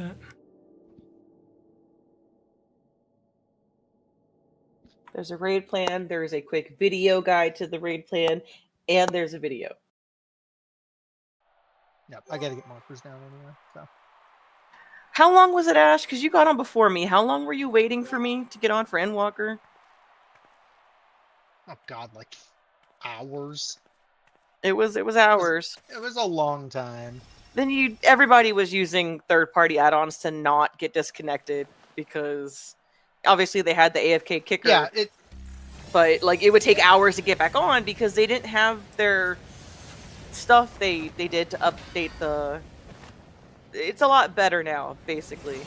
that. There's a raid plan, there's a quick video guide to the raid plan, and there's a video. Yep, I gotta get markers down anyway, so. How long was it, Ash? Because you got on before me. How long were you waiting for me to get on for Endwalker? Oh god, like hours. It was hours. It was a long time. Then everybody was using third-party add-ons to not get disconnected because obviously they had the AFK kicker. Yeah, but like it would take hours to get back on because they didn't have their stuff they did to update the. It's a lot better now, basically.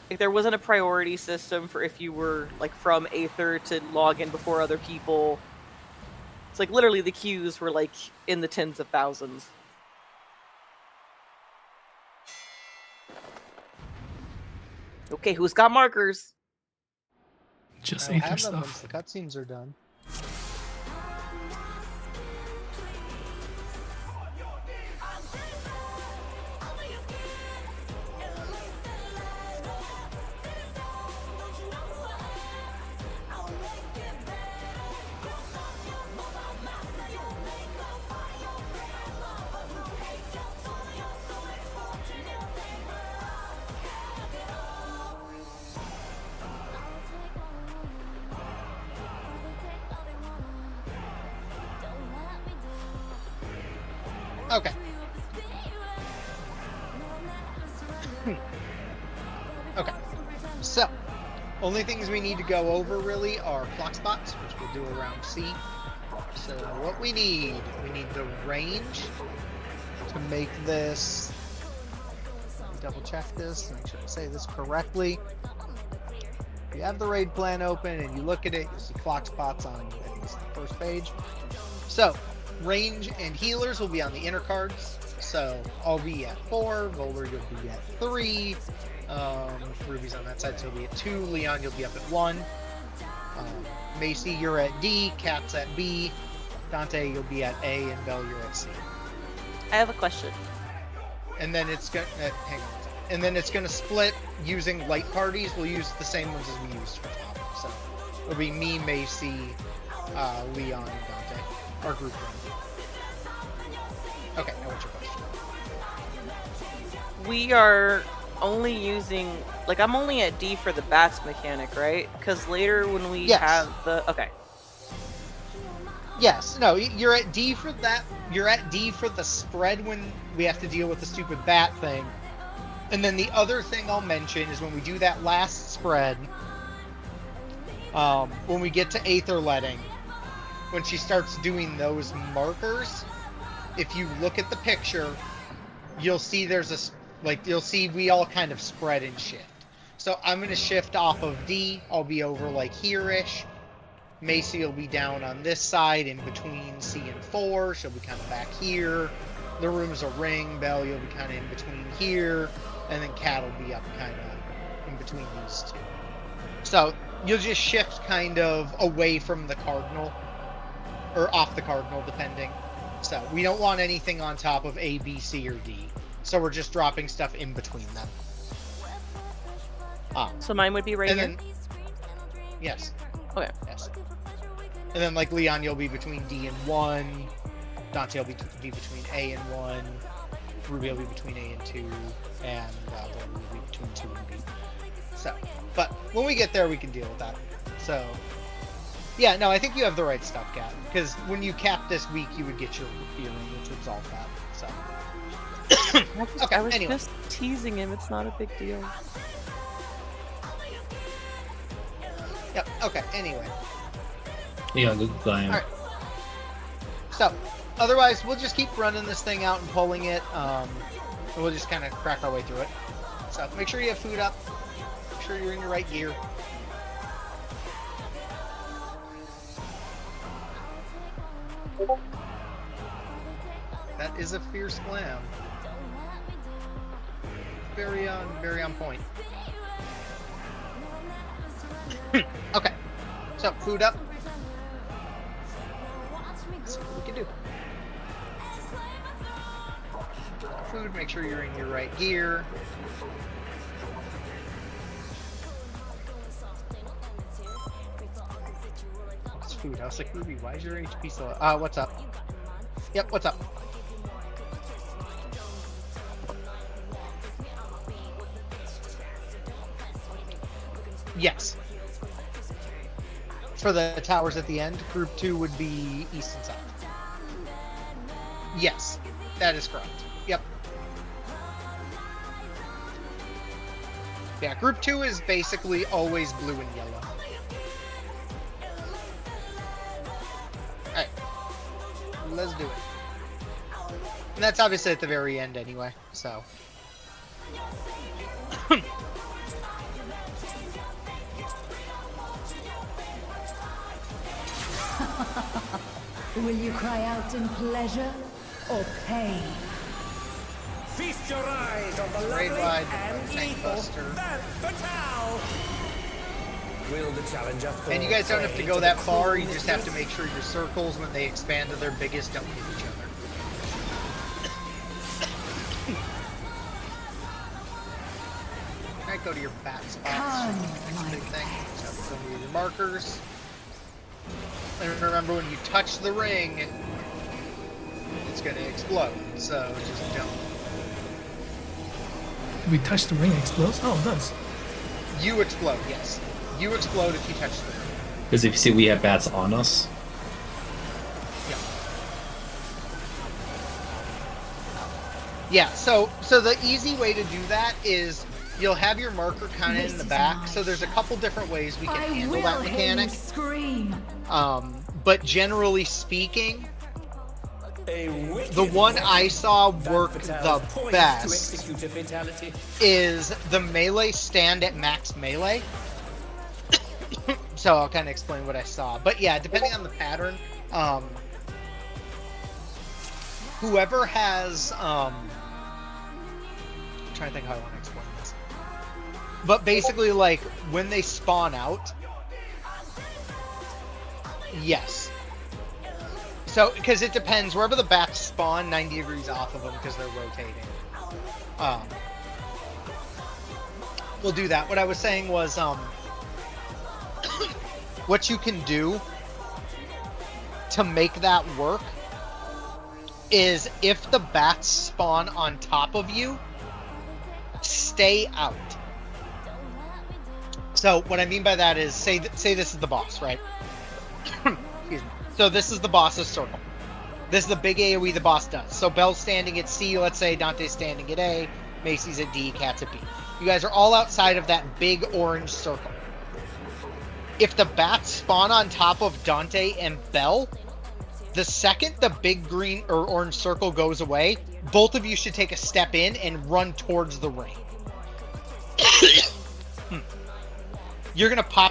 Like there wasn't a priority system for if you were like from Aether to log in before other people. It's like literally the queues were like in the tens of thousands. Okay, who's got markers? Just I'll Aether have them once stuff. the cutscenes are done. Okay. Okay. So, only things we need to go over really are clock spots, which we'll do around C. So what we need the range to make this. Let me double check this, make sure I say this correctly. If you have the raid plan open and you look at it, you'll see clock spots on, I think it's the first page. So, range and healers will be on the inner cards. So I'll be at 4, Volar you'll be at 3, Ruby's on that side, so you'll be at 2, Leon you'll be up at 1, Macy you're at D, Cat's at B, Dante you'll be at A, and Bell you're at C. I have a question. And then it's gonna hang on. And then it's gonna split using light parties. We'll use the same ones as we used for top. So it'll be me, Macy, Leon, and Dante. Our group run. Okay, now what's your question? We are only using, like, I'm only at D for the bats mechanic, right? Because later when we have the, okay. Yes, no, you're at D for that. You're at D for the spread when we have to deal with the stupid bat thing. And then the other thing I'll mention is when we do that last spread, when we get to Aether letting, when she starts doing those markers, if you look at the picture, you'll see you'll see we all kind of spread and shift. So I'm going to shift off of D. I'll be over like here-ish. Macy will be down on this side in between C and 4. She'll be kind of back here. The room's a ring. Bell, you'll be kind of in between here. And then Cat will be up kind of in between these two. So you'll just shift kind of away from the cardinal. Or off the cardinal, depending. So we don't want anything on top of A, B, C, or D. So we're just dropping stuff in between them. So mine would be right here? Then, yes. Okay. Yes. And then like Leon, you'll be between D and 1. Dante will be between A and 1. Ruby will be between A and 2. And Volar will be between 2 and B. So, but when we get there, we can deal with that. So, yeah, no, I think you have the right stuff, Kat. Because when you cap this week, you would get your feeling, which would resolve that. So, I was just teasing him. It's not a big deal. Yep. Okay. Anyway. Yeah, good guy. All right. So, otherwise, we'll just keep running this thing out and pulling it. And we'll just kind of crack our way through it. So, make sure you have food up. Make sure you're in your right gear. That is a fierce glam. Very on point. Okay, so food up. Let's see what we can do. food, make sure you're in your right gear. What's food? I was like, Ruby, why is your HP so low? What's up? Yep, what's up? Yes. For the towers at the end, group 2 would be east and south. Yes, that is correct. Yep. Yeah, group 2 is basically always blue and yellow. Alright. Let's do it. And that's obviously at the very end anyway, so. Will you cry out in pleasure or pain? Feast your eyes on the Raid lovely wide, and tank lethal buster. Van Fatale. Will the challenger And you guys don't have to go that far, you just have to make sure your circles, when they expand to their biggest, don't hit each other. Alright, go to your bat spots. Next big thing. So go to your markers. And remember, when you touch the ring, it's going to explode. So just jump. If we touch the ring, it explodes? Oh, it does. You explode, yes. You explode if you touch the ring. Because if you see we have bats on us. Yeah, so the easy way to do that is you'll have your marker kind of in the back. So there's a couple different ways we can handle that mechanic. Scream. But generally speaking, the one I saw work the best is the melee stand at max melee. So I'll kind of explain what I saw. But yeah, depending on the pattern, whoever has, I'm trying to think how I want to explain this. But basically, like, when they spawn out, yes. So, because it depends, wherever the bats spawn, 90 degrees off of them because they're rotating. We'll do that. What I was saying was, what you can do to make that work is if the bats spawn on top of you, stay out. So what I mean by that is, say this is the boss, right? Excuse me. So this is the boss's circle. This is the big AoE the boss does. So Belle's standing at C, let's say, Dante's standing at A, Macy's at D, Cat's at B. You guys are all outside of that big orange circle. If the bats spawn on top of Dante and Belle, the second the big green or orange circle goes away, both of you should take a step in and run towards the ring. You're going to pop